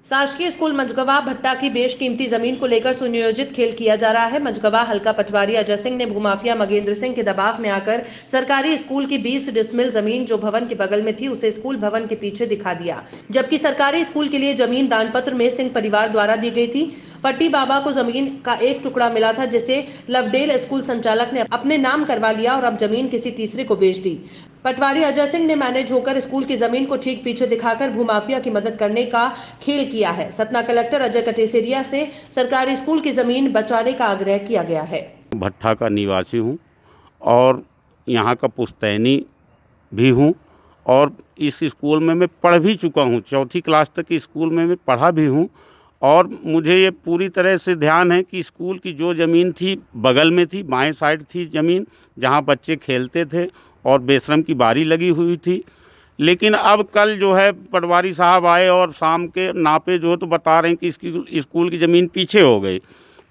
शासकीय स्कूल मंझगवा भट्टा की बेशकीमती जमीन को लेकर सुनियोजित खेल किया जा रहा है। मंझगवा हल्का पटवारी अजय सिंह ने भूमाफिया मगेंद्र सिंह के दबाव में आकर सरकारी स्कूल की 20 डिसमिल जमीन जो भवन के बगल में थी उसे स्कूल भवन के पीछे दिखा दिया, जबकि सरकारी स्कूल के लिए जमीन दानपत्र में सिंह परिवार द्वारा दी गई थी। पट्टी बाबा को जमीन का एक टुकड़ा मिला था जिसे लवडेल स्कूल संचालक ने अपने नाम करवा लिया और अब जमीन किसी तीसरे को बेच दी। पटवारी अजय सिंह ने मैनेज होकर स्कूल की जमीन को ठीक पीछे दिखाकर भूमाफिया की मदद करने का खेल किया है। सतना कलेक्टर अजय कटेसरिया से सरकारी स्कूल की जमीन बचाने का आग्रह किया गया है। भट्टा का निवासी हूँ और यहाँ का पुश्तैनी भी हूँ और इस स्कूल में मैं पढ़ भी चुका हूँ। 4ठी क्लास तक की स्कूल में मैं पढ़ा भी हूँ और मुझे ये पूरी तरह से ध्यान है कि स्कूल की जो ज़मीन थी बगल में थी, बाएं साइड थी ज़मीन जहाँ बच्चे खेलते थे और बेशरम की बारी लगी हुई थी। लेकिन अब कल जो है पटवारी साहब आए और शाम के नापे जो तो बता रहे हैं कि इसकी स्कूल की ज़मीन पीछे हो गई।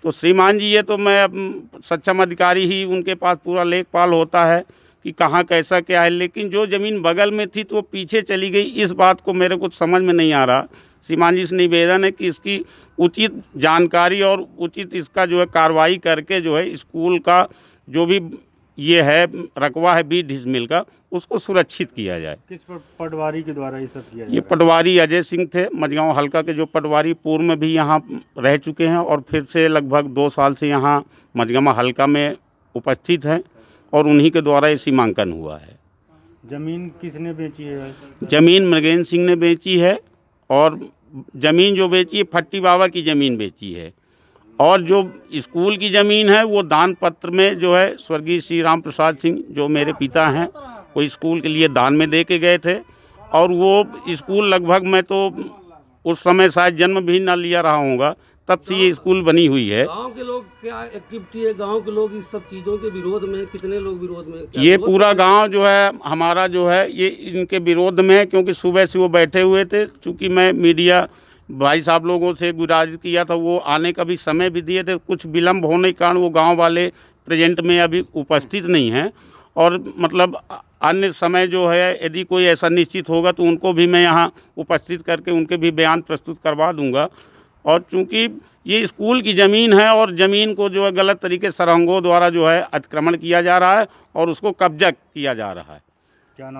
तो श्रीमान जी ये तो मैं अब सक्षम अधिकारी ही उनके पास पूरा लेखपाल होता है कि कहाँ कैसा क्या है, लेकिन जो ज़मीन बगल में थी तो वो पीछे चली गई। इस बात को मेरे कुछ समझ में नहीं आ रहा। श्रीमान जी से निवेदन है कि इसकी उचित जानकारी और उचित इसका जो है कार्रवाई करके जो है स्कूल का जो भी ये है रकबा है 20 डिसमिल का उसको सुरक्षित किया जाए। किस पटवारी के द्वारा ये सब किया जाए? ये पटवारी अजय सिंह थे, मझगांव हल्का के जो पटवारी पूर्व में भी यहाँ रह चुके हैं और फिर से लगभग 2 साल से यहाँ मझगांव हल्का में उपस्थित हैं और उन्हीं के द्वारा ये सीमांकन हुआ है। जमीन किसने बेची है? जमीन मृगेंद्र सिंह ने बेची है और ज़मीन जो बेची है फट्टी बाबा की ज़मीन बेची है और जो स्कूल की ज़मीन है वो दान पत्र में जो है स्वर्गीय श्री राम प्रसाद सिंह जो मेरे पिता हैं वो स्कूल के लिए दान में दे के गए थे और वो स्कूल लगभग मैं तो उस समय शायद जन्म भी ना लिया रहा हूँगा तब से ये स्कूल बनी हुई है। गांव के लोग क्या एक्टिविटी है? गांव के लोग इस सब चीज़ों के विरोध में, कितने लोग विरोध में? ये पूरा गांव जो है हमारा जो है ये इनके विरोध में है क्योंकि सुबह से वो बैठे हुए थे। चूँकि मैं मीडिया भाई साहब लोगों से गुजारिश किया था, वो आने का भी समय भी दिए थे, कुछ विलम्ब होने के कारण वो गांव वाले प्रेजेंट में अभी उपस्थित नहीं हैं और मतलब अन्य समय जो है यदि कोई ऐसा निश्चित होगा तो उनको भी मैं यहाँ उपस्थित करके उनके भी बयान प्रस्तुत करवा दूंगा। और चूँकि ये स्कूल की ज़मीन है और ज़मीन को जो है गलत तरीके सरहंगों द्वारा जो है अतिक्रमण किया जा रहा है और उसको कब्जा किया जा रहा है। क्या नाम?